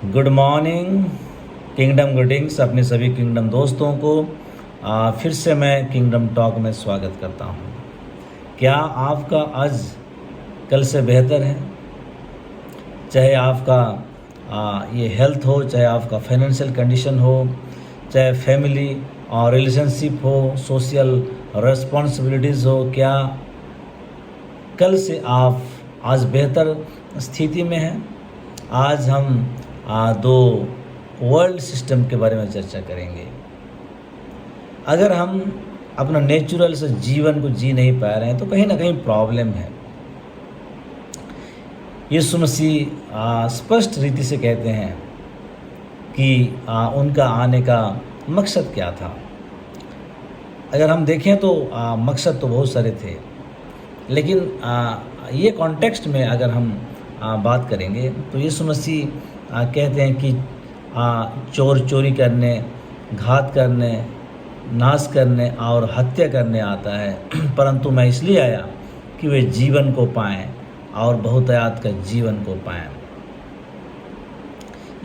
Good morning, kingdom greetings अपने सभी kingdom दोस्तों को फिर से मैं किंगडम टॉक में स्वागत करता हूँ। क्या आपका आज कल से बेहतर है? चाहे आपका ये हेल्थ हो, चाहे आपका फाइनेंशियल कंडीशन हो, चाहे फैमिली और रिलेशनशिप हो, सोशल रिस्पॉन्सिबिलिटीज़ हो, क्या कल से आप आज बेहतर स्थिति में हैं? आज हम दो वर्ल्ड सिस्टम के बारे में चर्चा करेंगे। अगर हम अपना नेचुरल से जीवन को जी नहीं पा रहे हैं तो कहीं ना कहीं प्रॉब्लम है। यीशु मसीह स्पष्ट रीति से कहते हैं कि उनका आने का मकसद क्या था। अगर हम देखें तो मकसद तो बहुत सारे थे, लेकिन ये कॉन्टेक्स्ट में अगर हम बात करेंगे तो यीशु मसीह कहते हैं कि चोर चोरी करने, घात करने, नाश करने और हत्या करने आता है, परंतु मैं इसलिए आया कि वे जीवन को पाएं और बहुतायत का जीवन को पाएं।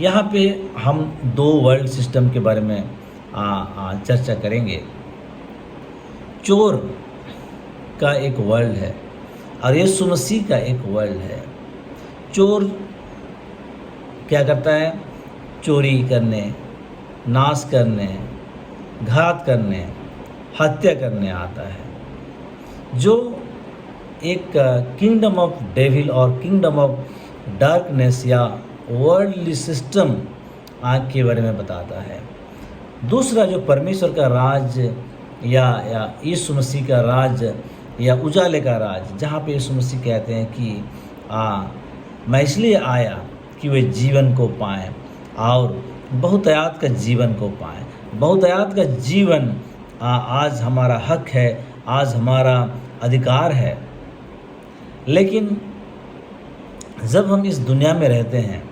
यहाँ पे हम दो वर्ल्ड सिस्टम के बारे में चर्चा करेंगे। चोर का एक वर्ल्ड है और यीशु मसीह का एक वर्ल्ड है। चोर क्या करता है? चोरी करने, नाश करने, घात करने, हत्या करने आता है। जो एक किंगडम ऑफ डेविल और किंगडम ऑफ डार्कनेस या वर्ल्डली सिस्टम आग के बारे में बताता है। दूसरा जो परमेश्वर का राज या यीशु मसीह का राज या उजाले का राज, जहाँ पे यीशु मसीह कहते हैं कि मैं इसलिए आया कि वे जीवन को पाएं और बहुतायत का जीवन को पाएं। बहुतायत का जीवन आज हमारा हक है, आज हमारा अधिकार है। लेकिन जब हम इस दुनिया में रहते हैं,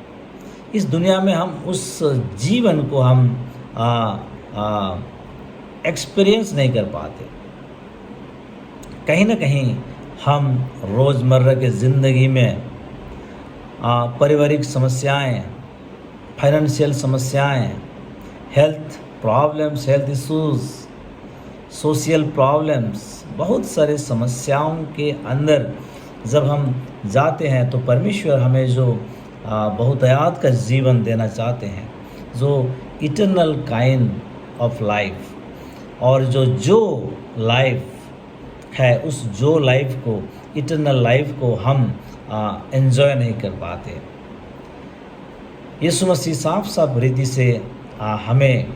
इस दुनिया में हम उस जीवन को हम एक्सपीरियंस नहीं कर पाते। कहीं ना कहीं हम रोज़मर्रा की ज़िंदगी में पारिवारिक समस्याएं, फाइनेंशियल समस्याएं, health problems, health issues, social problems, बहुत सारे समस्याओं के अंदर जब हम जाते हैं तो परमेश्वर हमें जो बहुतायत का जीवन देना चाहते हैं, जो इटर्नल काइंड ऑफ लाइफ, और जो लाइफ है, उस जो लाइफ को, इटर्नल लाइफ को हम एंजॉय नहीं कर पाते। यीशु मसीह साफ साफ रीति से हमें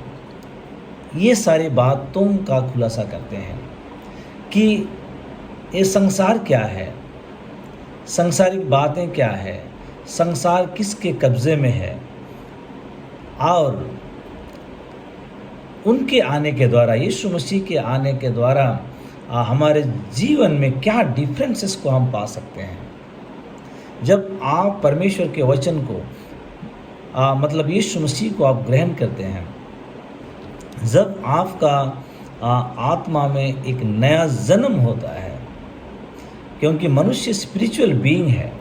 ये सारी बातों का खुलासा करते हैं कि ये संसार क्या है, सांसारिक बातें क्या है, संसार किसके कब्ज़े में है, और उनके आने के द्वारा, यीशु मसीह के आने के द्वारा हमारे जीवन में क्या डिफरेंसेस को हम पा सकते हैं। जब आप परमेश्वर के वचन को मतलब यीशु मसीह को आप ग्रहण करते हैं, जब आपका आत्मा में एक नया जन्म होता है, क्योंकि मनुष्य स्पिरिचुअल बीइंग है,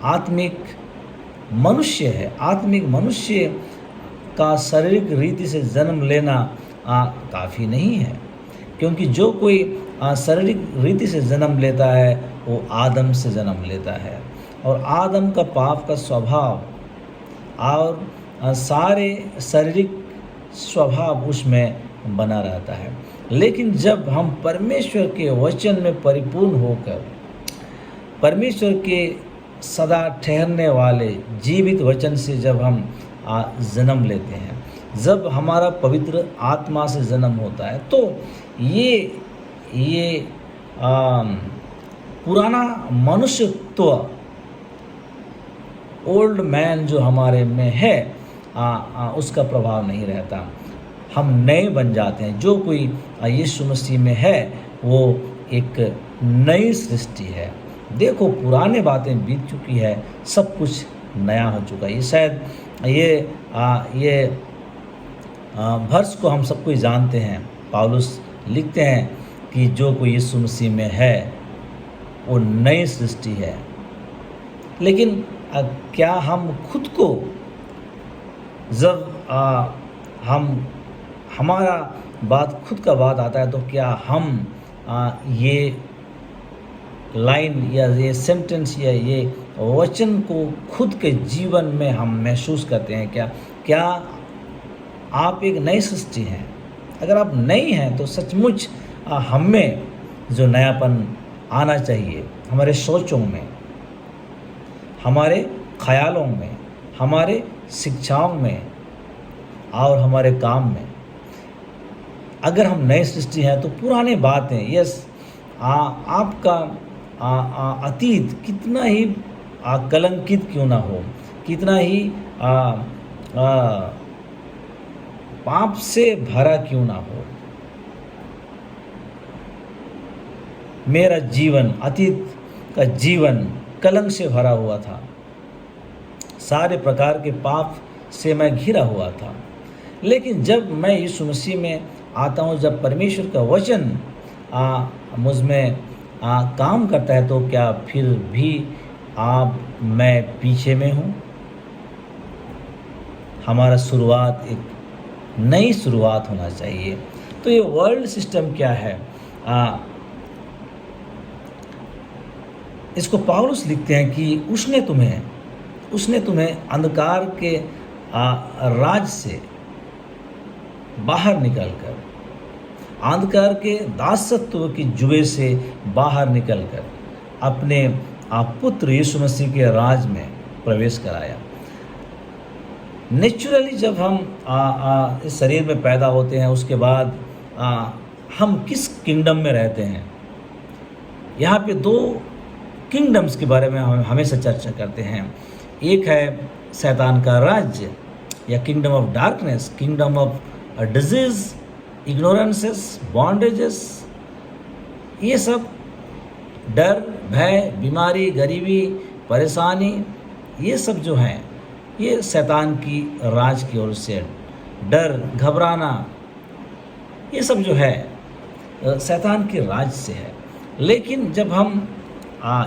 आत्मिक मनुष्य है। आत्मिक मनुष्य का शारीरिक रीति से जन्म लेना काफ़ी नहीं है, क्योंकि जो कोई शारीरिक रीति से जन्म लेता है वो आदम से जन्म लेता है, और आदम का पाप का स्वभाव और सारे शारीरिक स्वभाव उसमें बना रहता है। लेकिन जब हम परमेश्वर के वचन में परिपूर्ण होकर, परमेश्वर के सदा ठहरने वाले जीवित वचन से जब हम जन्म लेते हैं, जब हमारा पवित्र आत्मा से जन्म होता है, तो ये पुराना मनुष्यत्व, ओल्ड मैन जो हमारे में है, उसका प्रभाव नहीं रहता। हम नए बन जाते हैं। जो कोई यीशु मसीह में है वो एक नई सृष्टि है। देखो, पुराने बातें बीत चुकी है, सब कुछ नया हो चुका है। ये शायद ये वर्ष को हम सब कोई जानते हैं। पौलुस लिखते हैं कि जो कोई यीशु मसीह में है वो नई सृष्टि है। लेकिन क्या हम खुद को जब हम हमारा बात खुद का बात आता है तो क्या हम ये लाइन या ये सेंटेंस या ये वचन को खुद के जीवन में हम महसूस करते हैं क्या? क्या आप एक नई सृष्टि हैं? अगर आप नई हैं तो सचमुच हम में जो नयापन आना चाहिए, हमारे सोचों में, हमारे ख़यालों में, हमारे शिक्षाओं में और हमारे काम में, अगर हम नई सृष्टि हैं तो पुराने बातें आपका अतीत कितना ही कलंकित क्यों ना हो, कितना ही पाप से भरा क्यों ना हो, मेरा जीवन, अतीत का जीवन कलंक से भरा हुआ था, सारे प्रकार के पाप से मैं घिरा हुआ था। लेकिन जब मैं यीशु मसीह में आता हूँ, जब परमेश्वर का वचन मुझ में काम करता है, तो क्या फिर भी मैं पीछे में हूँ? हमारा शुरुआत एक नई शुरुआत होना चाहिए। तो ये वर्ल्ड सिस्टम क्या है? इसको पौलुस लिखते हैं कि उसने तुम्हें अंधकार के राज से बाहर निकलकर, अंधकार के दासत्व की जुए से बाहर निकलकर अपने पुत्र यीशु मसीह के राज में प्रवेश कराया। नेचुरली जब हम इस शरीर में पैदा होते हैं, उसके बाद हम किस किंगडम में रहते हैं? यहाँ पे दो किंगडम्स के बारे में हम हमेशा चर्चा करते हैं। एक है शैतान का राज्य या kingdom of darkness, kingdom of disease, ignorances, bondages, ये सब डर, भय, बीमारी, गरीबी, परेशानी, ये सब जो हैं ये शैतान की राज की ओर से, डर, घबराना, ये सब जो है शैतान के राज से है। लेकिन जब हम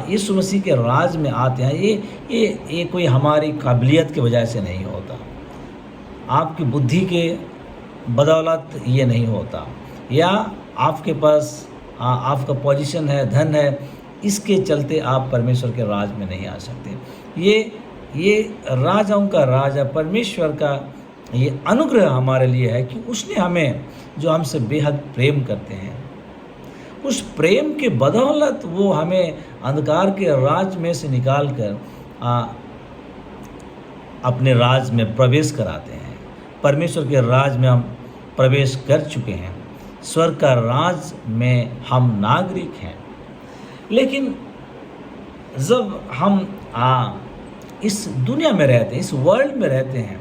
यीशु मसीह के राज में आते हैं, ये कोई हमारी काबिलियत की वजह से नहीं होता, आपकी बुद्धि के बदौलत ये नहीं होता, या आपके पास आपका पोजीशन है, धन है, इसके चलते आप परमेश्वर के राज में नहीं आ सकते। ये राजाओं का राजा परमेश्वर का ये अनुग्रह हमारे लिए है कि उसने हमें, जो हमसे बेहद प्रेम करते हैं, उस प्रेम के बदौलत वो हमें अंधकार के राज में से निकाल कर अपने राज में प्रवेश कराते हैं। परमेश्वर के राज में हम प्रवेश कर चुके हैं, स्वर्ग का राज में हम नागरिक हैं। लेकिन जब हम इस दुनिया में रहते हैं, इस वर्ल्ड में रहते हैं,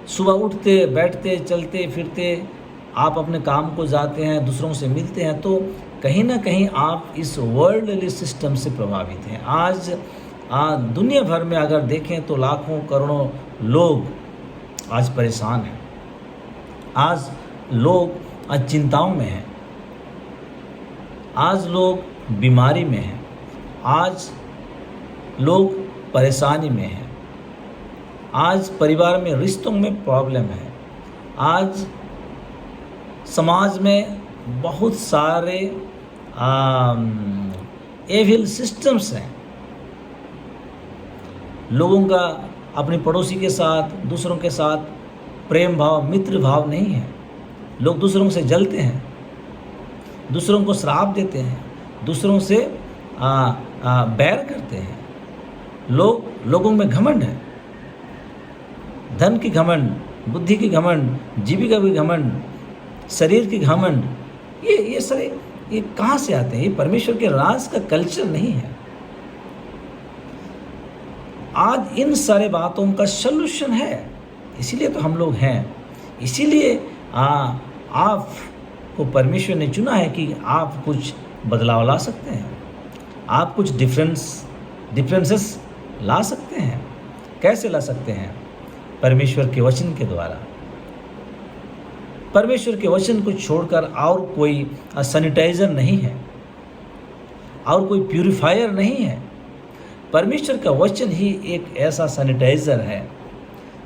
सुबह उठते, बैठते, चलते फिरते, आप अपने काम को जाते हैं, दूसरों से मिलते हैं, तो कहीं ना कहीं आप इस वर्ल्डली सिस्टम से प्रभावित हैं। आज दुनिया भर में अगर देखें तो लाखों करोड़ों लोग आज परेशान हैं, आज लोग आज चिंताओं में हैं, आज लोग बीमारी में हैं, आज लोग परेशानी में हैं, आज परिवार में रिश्तों में प्रॉब्लम है, आज समाज में बहुत सारे एविल सिस्टम्स हैं। लोगों का अपने पड़ोसी के साथ, दूसरों के साथ प्रेम भाव, मित्र भाव नहीं है। लोग दूसरों से जलते हैं, दूसरों को श्राप देते हैं, दूसरों से बैर करते हैं। लोगों में घमंड है, धन की घमंड, बुद्धि की घमंड, जीविका की घमंड, शरीर की घमंड। ये सारे ये कहाँ से आते हैं? ये परमेश्वर के राज का कल्चर नहीं है। आज इन सारे बातों का सलूशन है, इसीलिए तो हम लोग हैं। इसीलिए आपको परमेश्वर ने चुना है कि आप कुछ बदलाव ला सकते हैं, आप कुछ डिफरेंसेस ला सकते हैं। कैसे ला सकते हैं? परमेश्वर के वचन के द्वारा। परमेश्वर के वचन को छोड़कर और कोई सैनिटाइज़र नहीं है, और कोई प्यूरिफायर नहीं है। परमेश्वर का वचन ही एक ऐसा सैनिटाइज़र है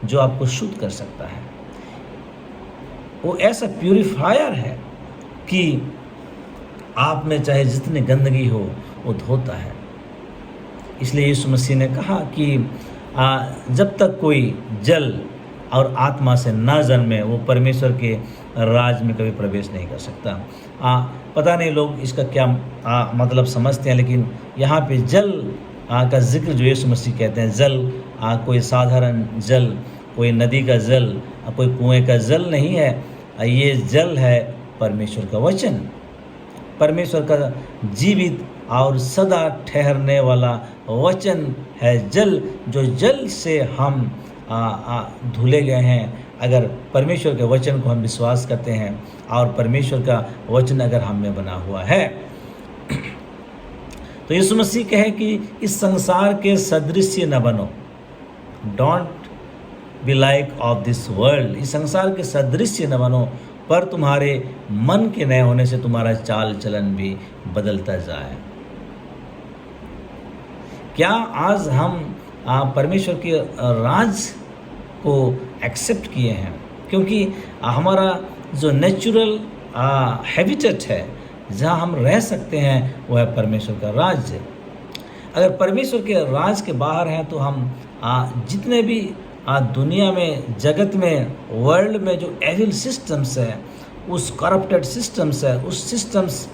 जो आपको शुद्ध कर सकता है। वो ऐसा प्यूरिफायर है कि आप में चाहे जितनी गंदगी हो वो धोता है। इसलिए यीशु मसीह ने कहा कि जब तक कोई जल और आत्मा से ना जन्मे वो परमेश्वर के राज में कभी प्रवेश नहीं कर सकता। पता नहीं लोग इसका क्या मतलब समझते हैं, लेकिन यहाँ पे जल का जिक्र जो यीशु मसीह कहते हैं, जल कोई साधारण जल, कोई नदी का जल, कोई कुएं का जल नहीं है। ये जल है परमेश्वर का वचन, परमेश्वर का जीवित और सदा ठहरने वाला वचन है जल, जो जल से हम धुले गए हैं। अगर परमेश्वर के वचन को हम विश्वास करते हैं और परमेश्वर का वचन अगर हम में बना हुआ है, तो यीशु मसीह कहे कि इस संसार के सदृश्य न बनो, don't be like of this world. इस संसार के सदृश्य न बनो, पर तुम्हारे मन के नए होने से तुम्हारा चाल चलन भी बदलता जाए। क्या आज हम परमेश्वर के राज को एक्सेप्ट किए हैं? क्योंकि हमारा जो नेचुरल हैबिटेट है, जहाँ हम रह सकते हैं, वो है परमेश्वर का राज्य। अगर परमेश्वर के राज के बाहर हैं तो हम जितने भी दुनिया में, जगत में, वर्ल्ड में जो एविल सिस्टम्स है, उस करप्टेड सिस्टम्स है, उस सिस्टम्स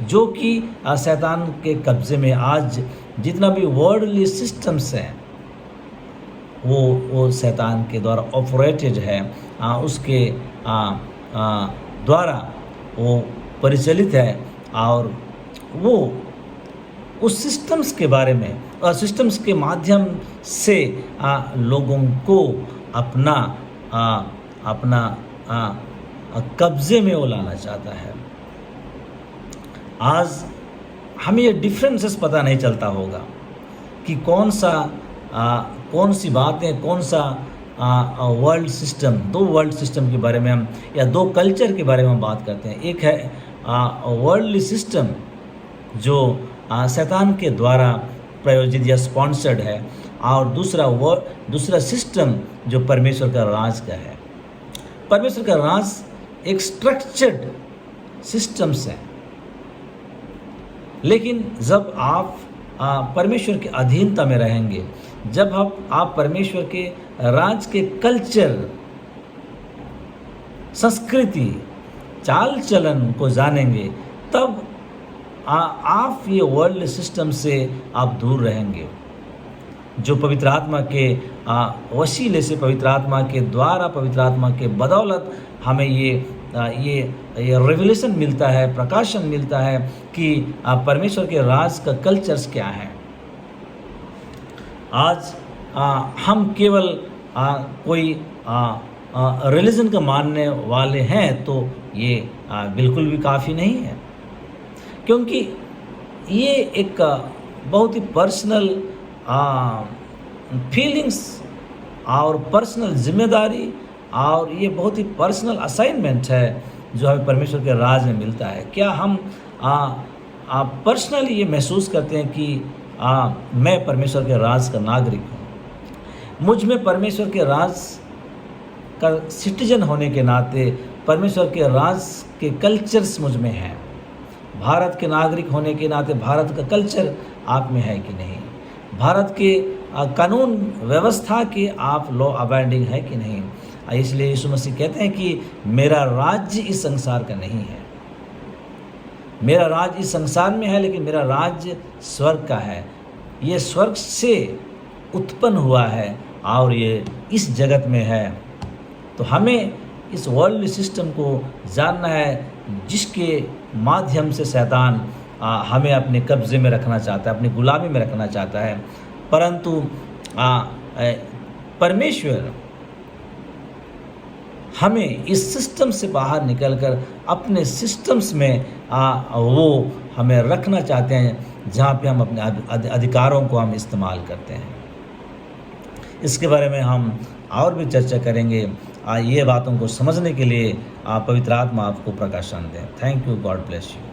जो कि शैतान के कब्जे में आज जितना भी वर्ल्डली सिस्टम्स हैं, वो शैतान के द्वारा ऑपरेटेड है, उसके द्वारा वो परिचालित है। और वो उस सिस्टम्स के बारे में और सिस्टम्स के माध्यम से लोगों को अपना कब्जे में वो लाना चाहता है। आज हमें ये डिफरेंसेस पता नहीं चलता होगा कि कौन सी बातें, कौन सा वर्ल्ड सिस्टम, दो वर्ल्ड सिस्टम के बारे में हम या दो कल्चर के बारे में हम बात करते हैं। एक है वर्ल्डली सिस्टम जो शैतान के द्वारा प्रायोजित या स्पॉन्सर्ड है, और दूसरा सिस्टम जो परमेश्वर का राज का है। परमेश्वर का राज एक स्ट्रक्चर्ड सिस्टम्स है, लेकिन जब आप परमेश्वर की अधीनता में रहेंगे, जब आप परमेश्वर के राज के कल्चर, संस्कृति, चाल चलन को जानेंगे, तब आप ये वर्ल्ड सिस्टम से आप दूर रहेंगे। जो पवित्र आत्मा के वसीले से, पवित्र आत्मा के द्वारा, पवित्र आत्मा के बदौलत हमें ये रेवलेशन मिलता है, प्रकाशन मिलता है कि परमेश्वर के राज का कल्चर्स क्या है। आज हम केवल कोई रिलीजन का मानने वाले हैं तो ये बिल्कुल भी काफ़ी नहीं है, क्योंकि ये एक बहुत ही पर्सनल फीलिंग्स और पर्सनल जिम्मेदारी, और ये बहुत ही पर्सनल असाइनमेंट है जो हमें परमेश्वर के राज में मिलता है। क्या हम पर्सनली ये महसूस करते हैं कि मैं परमेश्वर के राज का नागरिक हूँ, मुझ में परमेश्वर के राज का सिटीजन होने के नाते परमेश्वर के राज के कल्चर्स मुझ में हैं। भारत के नागरिक होने के नाते भारत का कल्चर आप में है कि नहीं? भारत के कानून व्यवस्था के आप लॉ अबाइडिंग है कि नहीं? इसलिए यीशु मसीह कहते हैं कि मेरा राज्य इस संसार का नहीं है। मेरा राज्य इस संसार में है, लेकिन मेरा राज्य स्वर्ग का है। ये स्वर्ग से उत्पन्न हुआ है और ये इस जगत में है। तो हमें इस वर्ल्ड सिस्टम को जानना है, जिसके माध्यम से शैतान हमें अपने कब्जे में रखना चाहता है, अपनी गुलामी में रखना चाहता है। परंतु परमेश्वर हमें इस सिस्टम से बाहर निकलकर अपने सिस्टम्स में वो हमें रखना चाहते हैं, जहाँ पे हम अपने अधिकारों को हम इस्तेमाल करते हैं। इसके बारे में हम और भी चर्चा करेंगे। ये बातों को समझने के लिए पवित्र आत्मा आपको प्रकाशन दें। Thank you, God bless you.